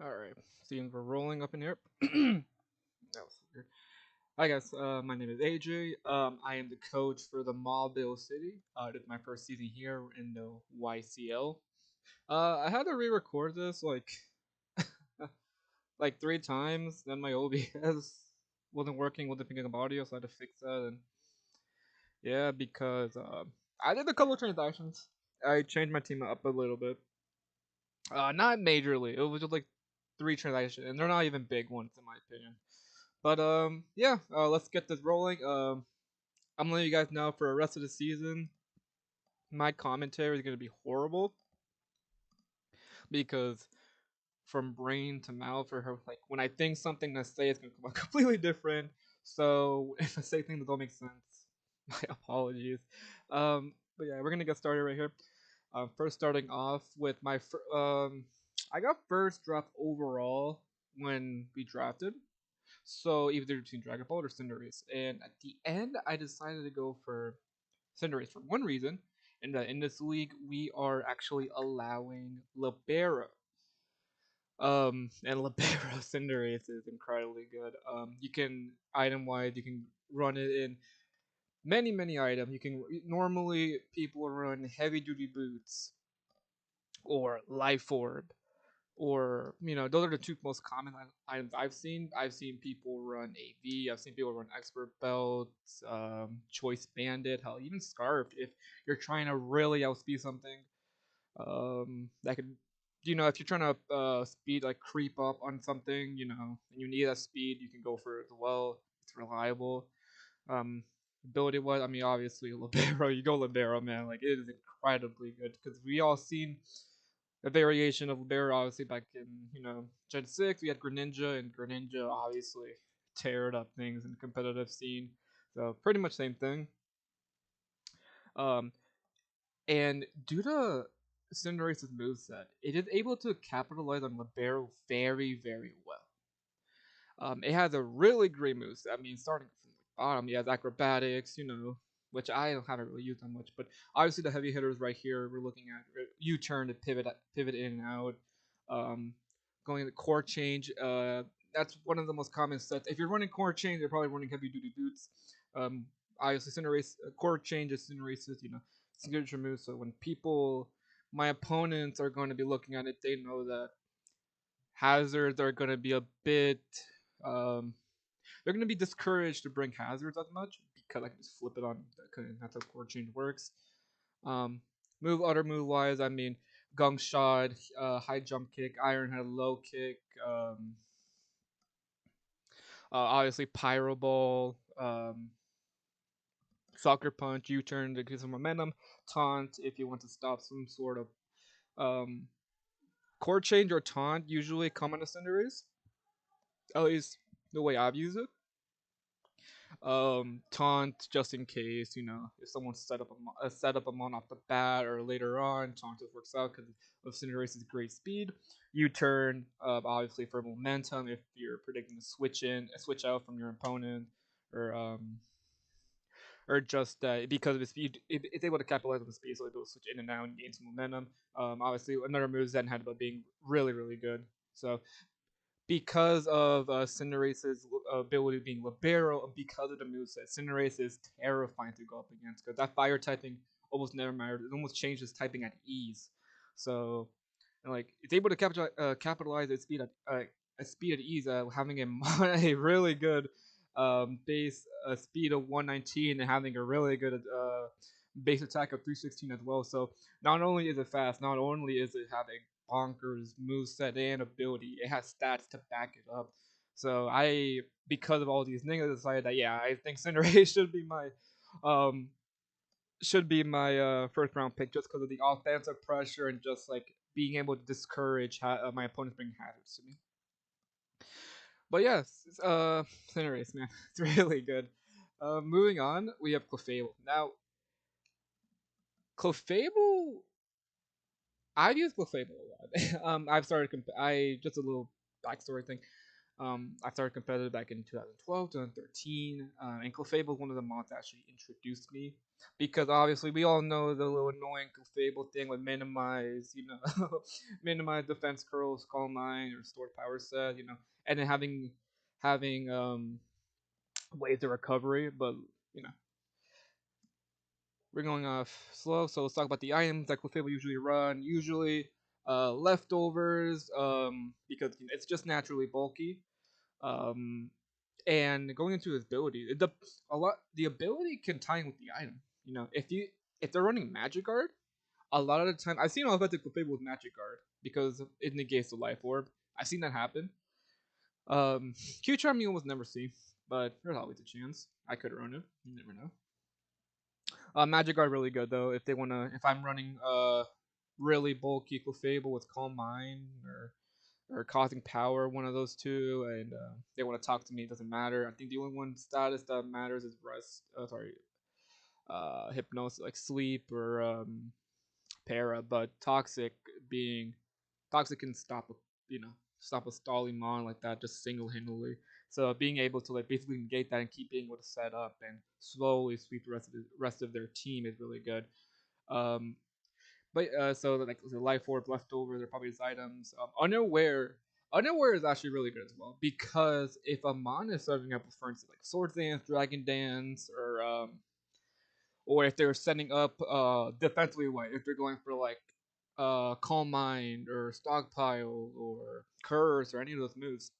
Alright, seems we're rolling up in here. That was weird. Hi guys, my name is AJ. I am the coach for the Mauville City. This is my first season here in the YCL. I had to re-record this like 3 times. Then my OBS wasn't working, wasn't picking up audio, so I had to fix that. And yeah, because I did a couple of transactions. I changed my team up a little bit. Not majorly. It was just like 3 transactions, and they're not even big ones in my opinion. But yeah, let's get this rolling. I'm letting you guys know for the rest of the season, my commentary is gonna be horrible because from brain to mouth or her, like when I think something to say, it's gonna come out completely different. So if I say things that don't make sense, my apologies. But yeah, we're gonna get started right here. First, starting off with I got first draft overall when we drafted. So either between Dragon Ball or Cinderace. And at the end, I decided to go for Cinderace for one reason, and that in this league we are actually allowing Libero. And Libero Cinderace is incredibly good. You can item wise, you can run it in many items. You can normally people run heavy duty boots or life orb or those are the two most common items I've seen. I've seen people run AV. I've seen people run expert belts, choice bandit, hell, even scarf. If you're trying to really outspeed something, that could, if you're trying to speed like creep up on something, and you need that speed, you can go for it as well. It's reliable. Um, ability wise, I mean, obviously libero. You go libero, man. Like it is incredibly good because we all seen a variation of libero. Obviously, back in Gen 6, we had Greninja, and Greninja obviously teared up things in the competitive scene. So pretty much same thing. Um, and due to Cinderace's moveset, it is able to capitalize on libero very well. It has a really great moveset. I mean, starting from the bottom, it has acrobatics, which I haven't really used that much. But obviously, the heavy hitters right here, we're looking at U-turn to pivot in and out. Um, going to core change. That's one of the most common sets. If you're running core change, you're probably running heavy duty boots. Um, obviously, Cinderace core change is Cinderace's, signature move. So when my opponents are going to be looking at it, they know that hazards are going to be a bit um, they're going to be discouraged to bring hazards as much because I can just flip it on. That's how core change works. Um, other move wise, I mean, gong shot, high jump kick, iron head, low kick, obviously pyro ball, soccer punch, U turn to get some momentum, taunt if you want to stop some sort of um, core change or taunt. Usually common to Cinderace, at least the way I've used it. Taunt just in case, if someone set up a mon off the bat or later on, taunt just works out because of Cinderace's great speed. U turn, obviously for momentum if you're predicting to a switch out from your opponent, or just because of his speed, it's able to capitalize on the speed, so it'll switch in and out and gain some momentum. Obviously another move Zen had about being really good. So because of Cinderace's ability being libero, and because of the moveset, Cinderace is terrifying to go up against because that fire typing almost never mattered. It almost changes typing at ease. So, like, it's able to capitalize its speed at ease, having a really good base speed of 119 and having a really good base attack of 316 as well. So not only is it fast, not only is it having bonkers moveset and ability, it has stats to back it up. So because of all these things, I decided that yeah, I think Cinderace um should be my first round pick just because of the offensive pressure and just like being able to discourage my opponents bringing hazards to me. But yes, Cinderace, man, it's really good. Moving on, we have Clefable. Now, Clefable, I've used Clefable a lot. I've started. I just a little backstory thing. I started competitive back in 2012, 2013, and Clefable was one of the mods that actually introduced me because obviously we all know the little annoying Clefable thing with minimize, minimize defense curls, call mine, or stored power set, and then having ways of recovery, but you know we're going off slow, so let's talk about the items that Clefable usually run. Usually, leftovers, because it's just naturally bulky. Um, and going into his ability, the ability can tie in with the item. If they're running Magic Guard, a lot of the time I've seen offensive Clefable with Magic Guard because it negates the Life Orb. I've seen that happen. Q Charm you almost never see, but there's always a chance I could run it. You never know. Magic Guard really good though. If I'm running really bulky Clefable with Calm Mind or Causing Power, one of those two, and they want to talk to me, it doesn't matter. I think the only one status that matters is rest. Hypnosis, like sleep or para. But being toxic can stop a stalling mon like that just single handedly. So being able to like basically negate that and keep being able to set up and slowly sweep the rest of their team is really good. Um, but so like the life orb leftover, they're probably his items. Unaware is actually really good as well because if a mon is serving up, for instance, like sword dance, dragon dance, or if they're setting up defensively, if they're going for like calm mind or stockpile or curse or any of those moves,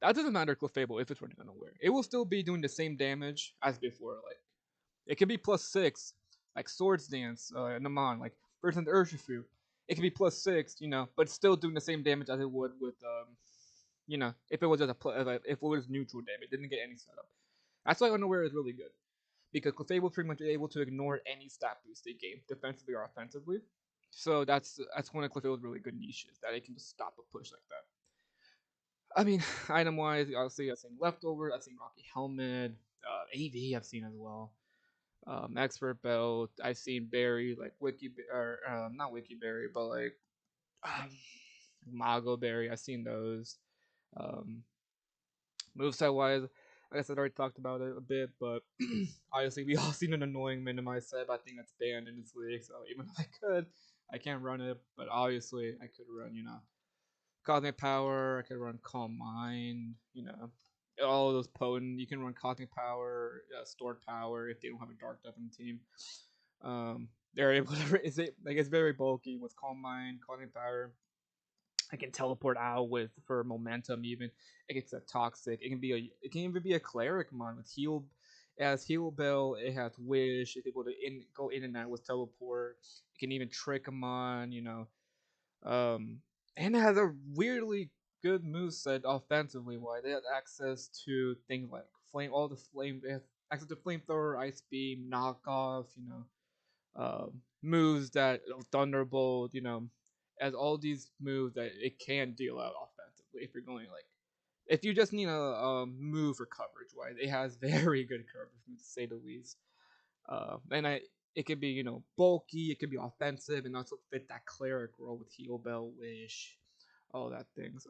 that doesn't matter Clefable if it's running unaware. It will still be doing the same damage as before. Like it could be +6, like Swords Dance, Naman, like versus Urshifu. It could be +6, but still doing the same damage as it would with, if it was just if it was neutral damage, it didn't get any setup. That's why Unaware is really good because Clefable is pretty much able to ignore any stat boost they gain, defensively or offensively. So that's one of Clefable's really good niches that it can just stop a push like that. I mean, item wise, obviously I've seen Leftover, I've seen Rocky Helmet, AV I've seen as well. Expert belt. I've seen Barry like Wiki or not Wiki Berry, but like um, Mago Berry. I've seen those. Um, Moveset wise, I guess I already talked about it a bit, but obviously we all seen an annoying minimize set. I think that's banned in this league, so even if I can't run it. But obviously I could run, Cosmic Power. I could run Calm Mind. All of those potent. You can run Cosmic Power, Stored Power if they don't have a Dark Depth in the team. They're able to. It's very bulky with Calm Mind, Cosmic Power. I can teleport out with for momentum even. It gets a toxic. It can even be a cleric mon with heal. It has heal bell. It has wish. It's able to go in and out with teleport. It can even trick a mon. Um, and it has a weirdly good move set offensively. Why they have access to things like flame, all the flame. They have access to flamethrower, ice beam, knockoff. Moves that thunderbolt. As all these moves that it can deal out offensively. If you're going like, if you just need a move for coverage, right? It has very good coverage, to say the least. And it could be bulky, it could be offensive, and also fit that cleric role with heal bell, wish, all that things.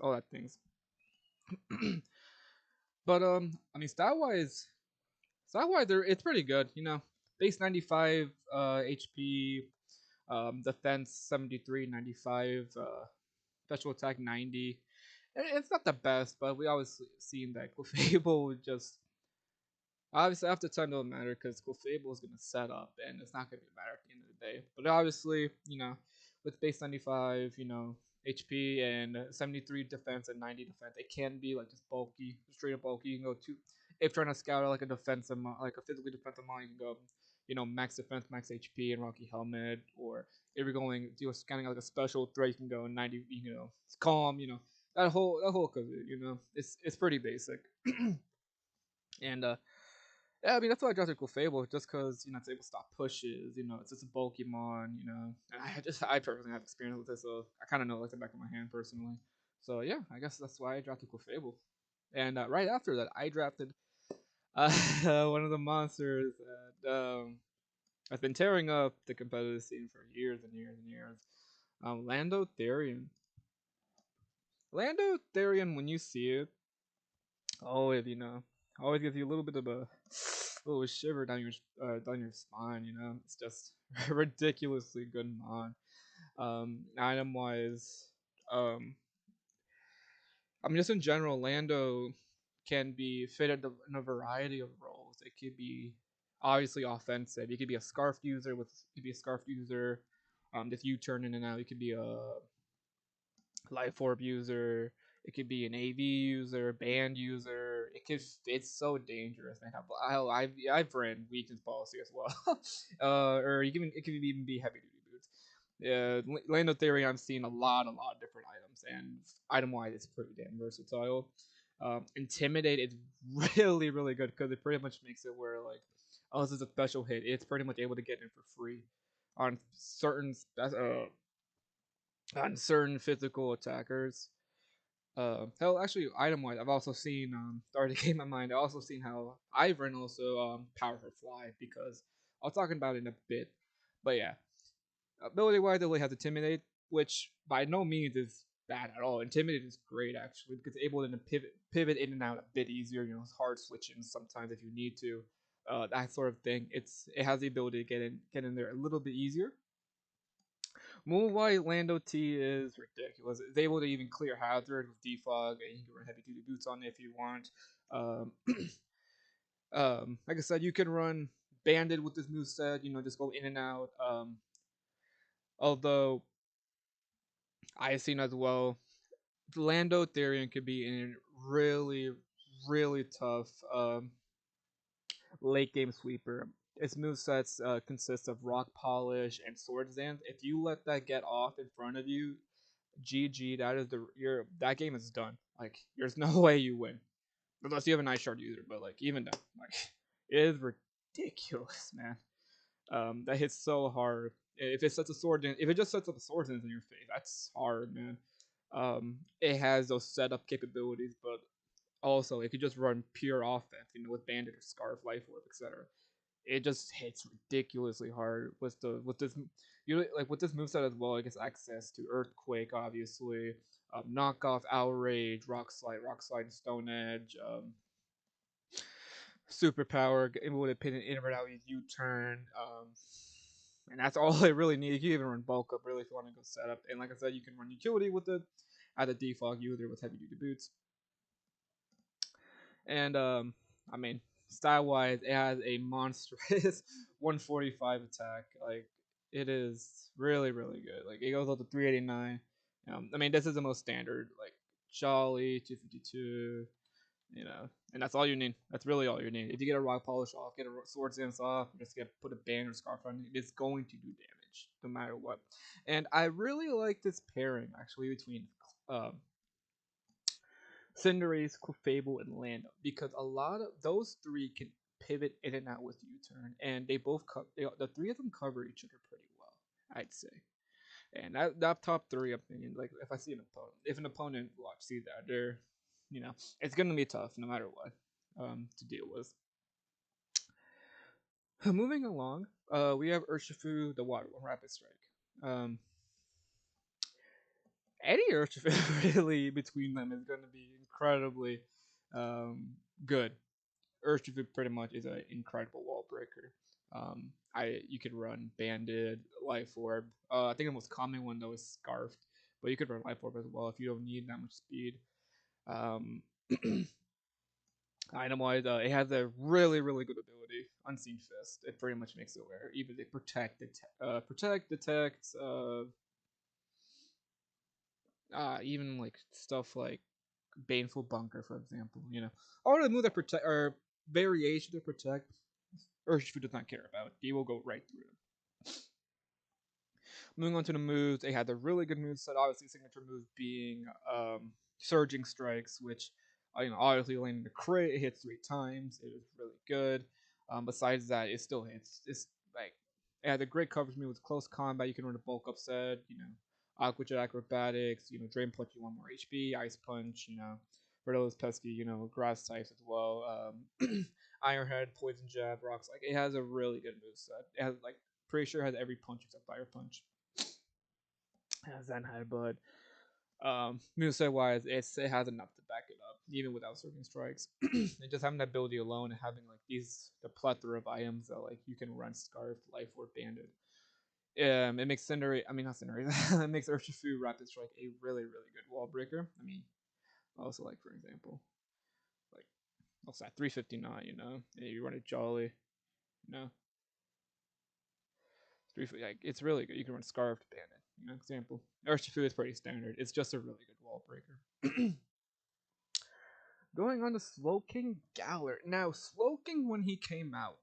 But I mean, style wise, it's pretty good. Base 95 HP, defense 73, 95, special attack 90. It's not the best, but we always seen that Clefable would just obviously after time don't matter because Clefable is gonna set up and it's not gonna matter at the end of the day. But obviously, with base 95, HP and 73 defense and 90 defense, it can be like just bulky, straight up bulky. You can go to if trying to scout out like a defensive, like a physically defensive mod, you can go, max defense, max HP, and Rocky Helmet. Or if you're going do a scanning like a special threat, you can go 90. Calm. That whole it's pretty basic. And yeah, I mean that's why I drafted Clefable, just because it's able to stop pushes. It's just a bulky mon. And I personally have experience with it, so I kind of know like the back of my hand personally. So yeah, I guess that's why I drafted Clefable. And right after that, I drafted uh, one of the monsters that has been tearing up the competitive scene for years and years and years. Lando Therian. Lando Therian, when you see it, always, always gives you a little bit of a little shiver down your spine. It's just ridiculously good mod. Item wise, um, I mean, just in general, Lando can be fitted in a variety of roles. It could be obviously offensive. You could be a scarf user with, you could be a scarf user. If you turn in and out, you could be a life orb user. It could be an AV user, band user. It's so dangerous, man. I've ran weakness policy as well, or it could even be heavy duty boots. Lando Theory, I'm seeing a lot of different items, and item wise, it's pretty damn versatile. Intimidate is really, really good because it pretty much makes it where like, oh, this is a special hit. It's pretty much able to get in for free on certain physical attackers. Hell, actually, item wise, I've also seen already came to my mind. I've also seen how Ivern also power her fly because I'll talk about it in a bit. But yeah, ability wise, it really has Intimidate, which by no means is bad at all. Intimidate is great actually because it's able to pivot in and out a bit easier. It's hard switching sometimes if you need to. That sort of thing. It has the ability to get in there a little bit easier. Move Lando T is ridiculous. It's able to even clear hazard with defog, and you can run heavy duty boots on it if you want. Um, like I said, you can run banded with this move set. Just go in and out. Although I've seen as well, Lando Therian could be in really, really tough late game sweeper. Its movesets consist of rock polish and sword dance. If you let that get off in front of you, GG. That game is done. Like, there's no way you win unless you have an ice shard user. But like, even then, like, it is ridiculous, man. That hits so hard. If it just sets up a sword dance in your face, that's hard, man. It has those setup capabilities, but also it could just run pure offense, with bandit or scarf, life orb, etc. It just hits ridiculously hard with this like with this moveset as well. It gets access to Earthquake, obviously, knockoff, Outrage, Rock Slide, and Stone Edge, Superpower, able to pin an inward out U-turn, and that's all it really needs. You can even run bulk up really if you want to go setup, and like I said, you can run utility with it, add a defog user with heavy duty boots. And I mean, style wise, it has a monstrous 145 attack. Like, it is really, really good. Like, it goes up to 389. I mean, this is the most standard, like Jolly 252. And that's all you need. That's really all you need. If you get a rock polish off, get a sword stance off, just put a band or scarf on it, it's going to do damage no matter what. And I really like this pairing actually between um, Cinderace, Clefable, and Lando because a lot of those three can pivot in and out with U-turn, and they both the three of them cover each other pretty well, I'd say. And that top three opinion, like if I see if an opponent see that, it's gonna be tough no matter what to deal with. Moving along, we have Urshifu, the Water One Rapid Strike. Um, any Urshifu really between them is going to be incredibly um, good. Urshifu pretty much is an incredible wall breaker. You could run Banded, Life Orb. I think the most common one though is Scarfed, but you could run Life Orb as well if you don't need that much speed. Um, Item wise, it has a really, really good ability, Unseen Fist. It pretty much makes it where even they detect, even like stuff like Baneful Bunker, for example. All the moves that protect or variation to protect, Urshifu does not care about. He will go right through them. Moving on to the moves, they had a really good move set. Obviously, signature move being Surging Strikes, which obviously landing the crit, it hits 3 times. It is really good. Besides that, it still hits. It's like it had a great coverage move with close combat. You can run a bulk up set. Aqua Jet Acrobatics. Drain Punch you 1 more HP. Ice Punch. For those pesky grass types as well. Iron Head, Poison Jab, Rocks. Like, it has a really good move set. It has like pretty sure it has every punch except Fire Punch. Zen Headbutt. Moveset wise, it has enough to back it up, even without Soaking Strikes. And just having that ability alone and having like the plethora of items that like you can run Scarf, Life Orb, Bandit. It makes Cinder. I mean not Cinder. It makes Urshifu Rapid Strike a really really good wall breaker. I mean, also like for example, like what's that 359? You know, yeah, you run a Jolly. You know, like it's really good. You can run Scarf Bandit. You know, example. Urshifu is pretty standard. It's just a really good wall breaker. Going on to Slowking Galar. Now, Slowking, when he came out,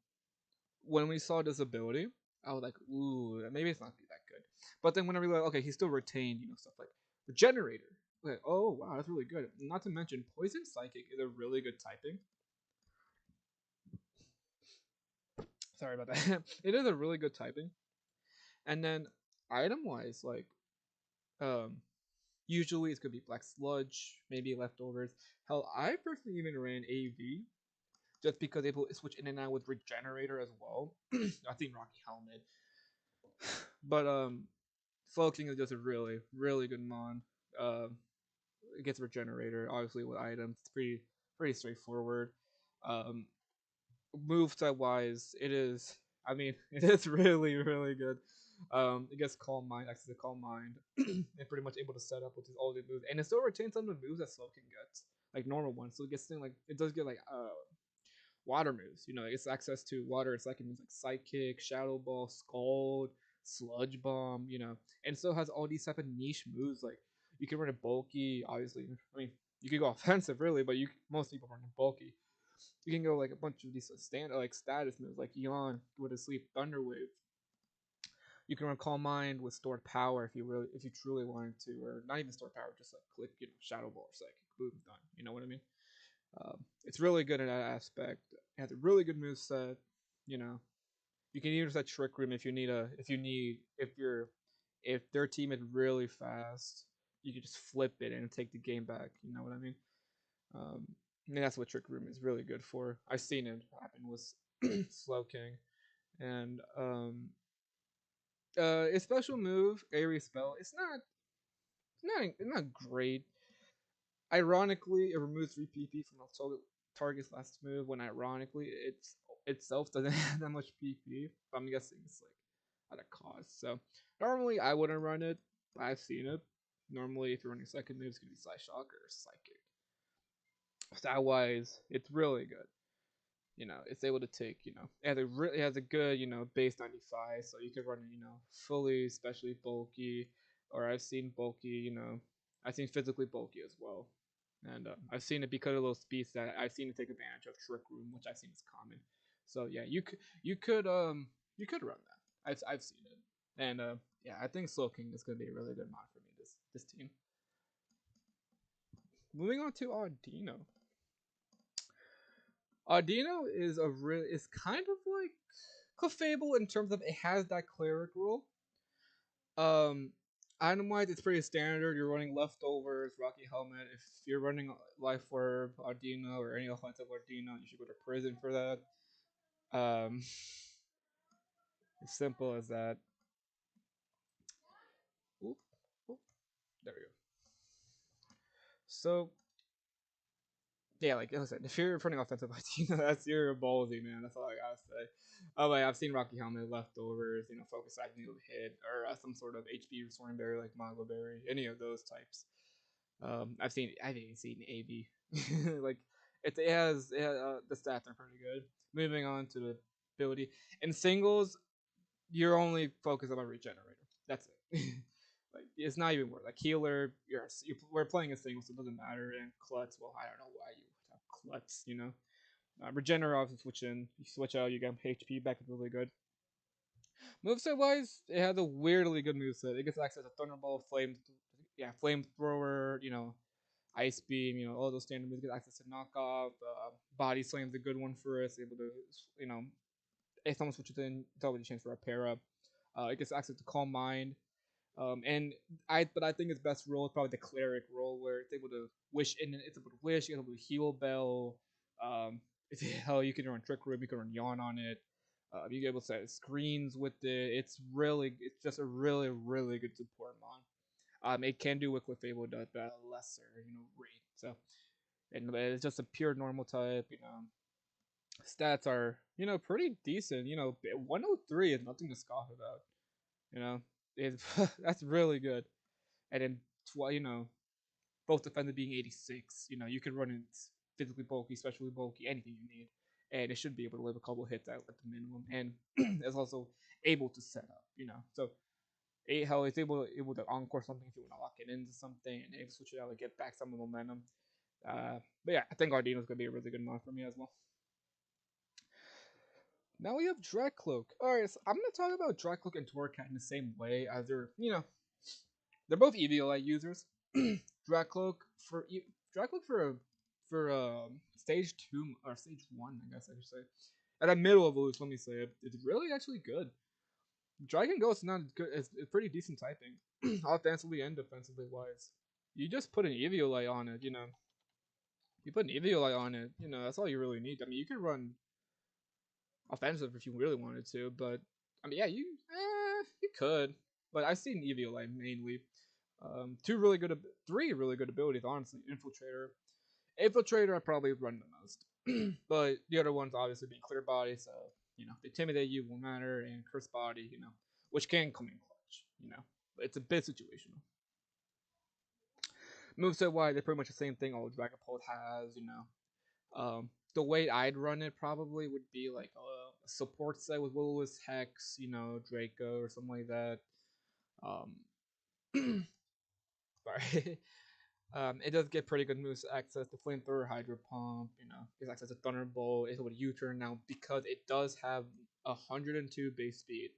when we saw this ability, I was like, ooh, maybe it's not be that good. But then when I realized, okay, he still retained, stuff like Regenerator. Like, oh, wow, that's really good. Not to mention, Poison Psychic is a really good typing. Sorry about that. It is a really good typing. And then, item-wise, like, um, usually it's going to be Black Sludge, maybe Leftovers. Hell, I personally even ran AV just because able to switch in and out with Regenerator as well. I think Rocky Helmet, but Slow King is just a really really good mon. It gets Regenerator obviously with items. It's pretty straightforward. Um, Moveset wise, it is. I mean, it is really really good. It gets Calm Mind, access to Calm Mind, and pretty much able to set up with all the moves, and it still retains some of the moves that Slow King gets, like normal ones. So it gets things like it does get like water moves. It's access to water. It's like it moves like Psychic, Shadow Ball, Scald, Sludge Bomb. And it still has all these type of niche moves. Like you can run a bulky. Obviously, I mean you could go offensive really, but most people run a bulky. You can go like a bunch of these like status moves like Yawn with a Sleep Thunder Wave. You can run Calm Mind with stored power if you truly wanted to, or not even stored power, just like click Shadow Ball or Psychic, boom, done. You know what I mean? It's really good in that aspect. It has a really good move set. You know, you can use that Trick Room if their team is really fast, you can just flip it and take the game back. You know what I mean? Um, I mean that's what Trick Room is really good for. I've seen it happen with Slow King, and his special move, Aries Spell. It's not great. Ironically, it removes 3 PP from the target's last move. When ironically, itself doesn't have that much PP. But I'm guessing it's like at a cost. So normally I wouldn't run it. But I've seen it. Normally, if you're running second move, it's gonna be Psy Shock or Psychic. Stat wise, it's really good. It's able to take. It has a good base 95, so you can run it. Fully, especially bulky, or I've seen bulky. I've seen physically bulky as well. And I've seen it because of those speeds that I've seen it take advantage of Trick Room, which I've seen is common. So yeah, you could run that. I've seen it, and yeah, I think Slow King is gonna be a really good mod for me this team. Moving on to Audino. Audino is kind of like Clefable in terms of it has that cleric role. Um, Item wise, it's pretty standard. You're running leftovers, Rocky Helmet. If you're running Life Orb, Ardino, or any offensive Ardino, you should go to prison for that. Um, as simple as that. Oop, oop, there we go. So yeah, like I said, if you're running offensive Ardino, that's your ballsy, man. That's all I gotta say. Oh, like I've seen Rocky Helmet leftovers, Focus Agnew hit, or some sort of HP restoring berry like Mongo Berry, any of those types. I've even seen AV. Like it has the stats are pretty good. Moving on to the ability in singles, you're only focused on regenerator. That's it. Like it's not even worth like healer. We're playing a single, so it doesn't matter. And Klutz, well, I don't know why you have Klutz. Regenerator obviously switch in. You switch out, you get HP back. It's really good. Moveset wise, it has a weirdly good moveset. It gets access to Thunderbolt, Flamethrower, Ice Beam, all those standard moves get access to knockoff. Body Slam's a good one for us, able to, if someone switches in, it's always a chance for a pair up. It gets access to Calm Mind. But I think its best role is probably the Cleric role, where it's able to wish in, it's able to wish, it's able to heal Bell. Hell, you can run Trick Room, you can run Yawn on it. You can able to set screens with it. It's just a really, really good support mon. It can do what Clefable does, but at a lesser, rate. So, and it's just a pure normal type. Stats are pretty decent. 103 is nothing to scoff about. You know, it's that's really good. And then both defenders being 86. You can run it physically bulky, especially bulky, anything you need, and it should be able to live a couple hits at the minimum, and it's also able to set up. So 8 health is able to encore something if you want to lock it into something, and able to switch it out and get back some of the momentum. But yeah, I think Ardino's gonna be a really good mod for me as well. Now we have Dracloak. Alright, so I'm gonna talk about Dracloak and Torcat in the same way as they're both EVOI users. Dracloak for Dracloak for stage 2 or stage 1, I guess I should say. At a middle evolution, let me say it's really actually good. Dragon Ghost is not good. It's pretty decent typing, offensively and defensively wise. You just put an Eviolite on it, You put an Eviolite on it, that's all you really need. I mean, you could run offensive if you really wanted to, but I mean, yeah, you could. But I've seen Eviolite mainly. Three really good abilities, honestly. Infiltrator, I probably run the most, but the other ones obviously being Clear Body, so if they intimidate you won't matter, and Curse Body, which can come in clutch, but it's a bit situational. Moveset wise, they're pretty much the same thing all Dragapult has, the way I'd run it probably would be like a support set with Will-O-Wisp, Hex, Draco or something like that. Um, sorry. It does get pretty good moves access to Flamethrower, Hydro Pump, it's access to Thunderbolt, it's able to U-turn now because it does have 102 base speed.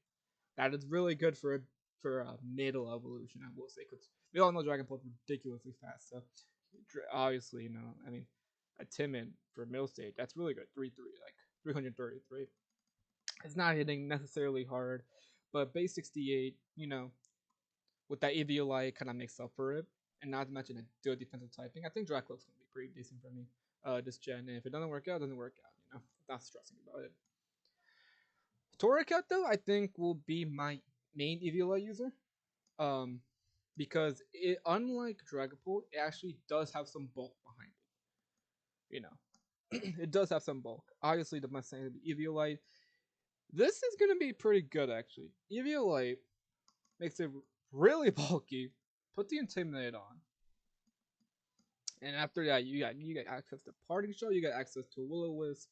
That is really good for a middle evolution, I will say, because we all know Dragon Ball is ridiculously fast. So obviously, I mean, a Timid for middle stage, that's really good. 3-3, like 333. It's not hitting necessarily hard, but base 68, with that Eviolite kind of makes up for it. And not to mention a good defensive typing. I think Dracloak's going to be pretty decent for me this gen. And if it doesn't work out, it doesn't work out. Not stressing about it. Torracat, though, I think will be my main Eviolite user. Um, because unlike Dragapult, it actually does have some bulk behind it. It does have some bulk. Obviously, the best thing would be Eviolite. This is going to be pretty good, actually. Eviolite makes it really bulky. Put the Intimidate on. And after that, you got access to Parting Shot, you got access to Will-O-Wisp,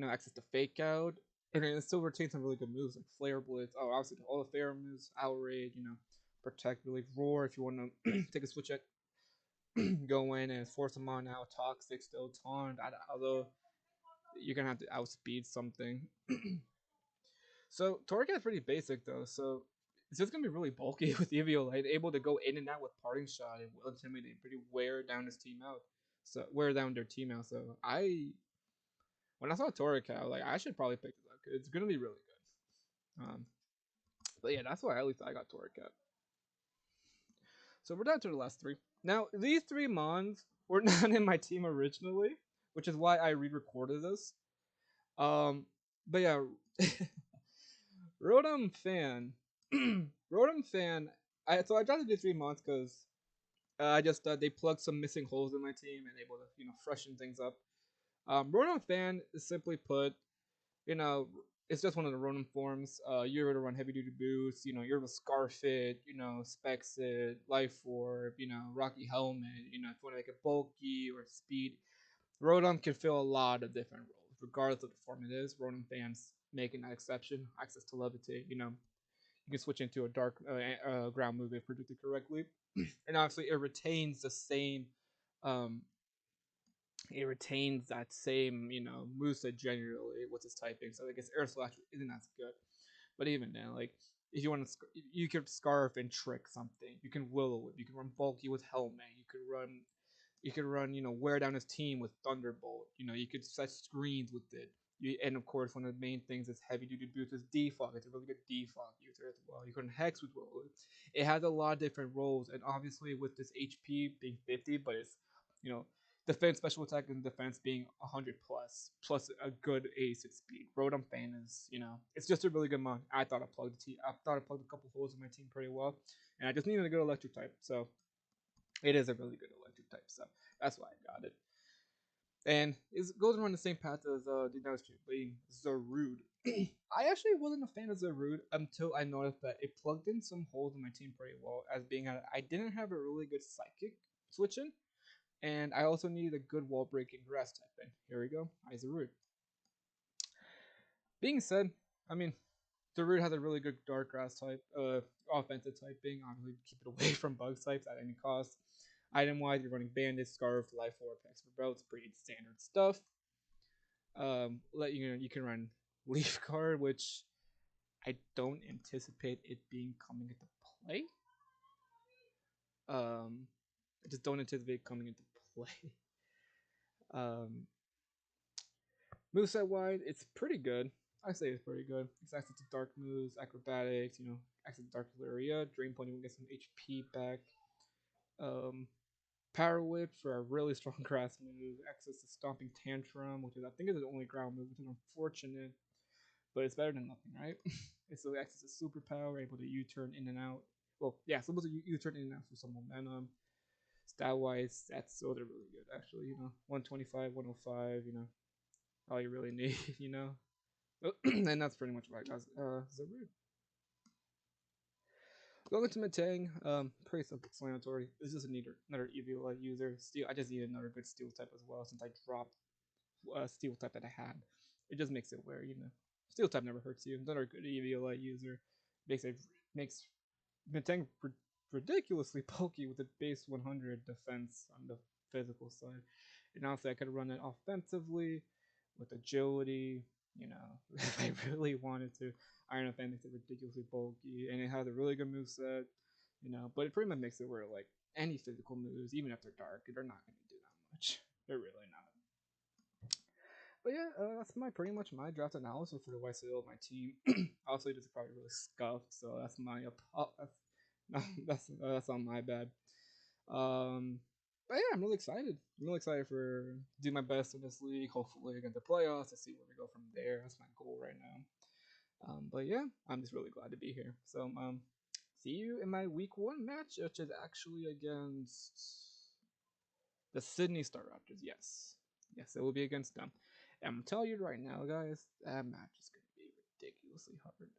access to Fake Out, and then it still retains some really good moves like Flare Blitz. Oh, obviously all the Flare moves, Outrage, Protect, Relief, Roar. If you want to take a switch at, go in and force them on now. Toxic, still Taunt, although you're gonna have to outspeed something. So Torricat's pretty basic though, so it's just gonna be really bulky with Eviolite, able to go in and out with Parting Shot and will intimidate, pretty wear down his team out. So wear down their team out. So when I saw Torricat, like I should probably pick this up. It's gonna be really good. But yeah, that's why at least I got Torricat. So we're down to the last three. Now these three mons were not in my team originally, which is why I re-recorded this. But yeah, Rotom fan. Rotom fan. So I tried to do 3 months because I just they plugged some missing holes in my team and able to freshen things up. Rotom fan is simply put, you know, it's just one of the Rotom forms. You're able to run heavy duty boots. You're able to Scarf it. Specs it, Life Orb. Rocky Helmet. If you want to make it bulky or speed, Rotom can fill a lot of different roles, regardless of the form it is. Rotom fans making that exception. Access to Levitate. You can switch into a dark ground move if predicted correctly, and obviously it retains the same. Um, it retains that same moveset generally with its typing. So I guess Air Slash isn't as good, but even then, like if you want to, you could Scarf and Trick something. You can Will-O-Wisp. You can run bulky with Helmet. You could run, wear down his team with Thunderbolt. You could set screens with it. And of course, one of the main things is heavy duty boots is defog. It's a really good defog user as well. You can hex with Will. It has a lot of different roles, and obviously with this HP being 50, but it's you know defense, special attack, and defense being 100 plus a good ace at speed. Rotom Fan is, it's just a really good mon. I thought I plugged a couple holes in my team pretty well, and I just needed a good electric type. So it is a really good electric type. So that's why I got it. And it goes around the same path as the next being Zarude. I actually wasn't a fan of Zarude until I noticed that it plugged in some holes in my team pretty well. As being I didn't have a really good psychic switch in, and I also needed a good wall breaking grass type in. Here we go, Zarude. Being said, I mean, Zarude has a really good dark grass type, offensive typing. Obviously, keep it away from bug types at any cost. Item wise, you're running Bandit, Scarf, Life Orb, Expert Belts, pretty standard stuff. You can run Leaf Card, which I don't anticipate it being coming into play. I just don't anticipate it coming into play. Um, Moveset wide, it's pretty good. I say it's pretty good. It's access to dark moves, acrobatics, access to dark area, drain point, you can get some HP back. Um, Power Whip for a really strong grass move, access to Stomping Tantrum, which is I think is the only ground move, which is unfortunate, but it's better than nothing, right? It's still access to superpower, able to U-turn in and out. Well, yeah, it's supposed to U-turn in and out for some momentum. Stat wise, that's they're really good actually. 125, 105. All you really need. And that's pretty much what I got. Zarude. Going to Matang, pretty self-explanatory. This is another EV user. Steel. I just need another good steel type as well since I dropped steel type that I had. It just makes it where steel type never hurts you. Another good EV user makes Matang ridiculously bulky with a base 100 defense on the physical side. And also I could run it offensively with agility. If I really wanted to. Iron Fan makes it ridiculously bulky, and it has a really good move set. But it pretty much makes it where like any physical moves, even if they're dark, they're not going to do that much. They're really not. But yeah, that's pretty much my draft analysis for the YCL of my team. Obviously, this is probably really scuffed, so that's my that's on my bad. But yeah, I'm really excited. I'm really excited for do my best in this league. Hopefully, get the playoffs to see where we go from there. That's my goal right now. But yeah, I'm just really glad to be here. So see you in my week 1 match, which is actually against the Sydney Star Raptors. Yes, it will be against them. And I'm telling you right now, guys, that match is gonna be ridiculously hard.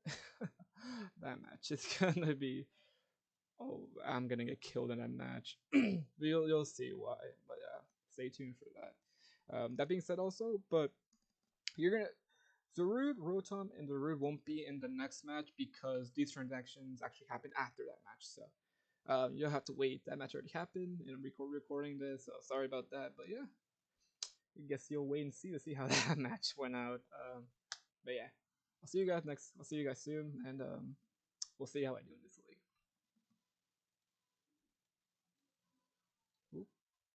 That match is gonna be. Oh, I'm gonna get killed in that match. You'll see why. But yeah, stay tuned for that. That being said, also, but you're gonna Zarude, Rotom, and Zarude won't be in the next match because these transactions actually happen after that match. So you'll have to wait. That match already happened, and I'm recording this. So sorry about that. But yeah, I guess you'll wait and see to see how that match went out. But yeah, I'll see you guys soon, and we'll see how I do in this league.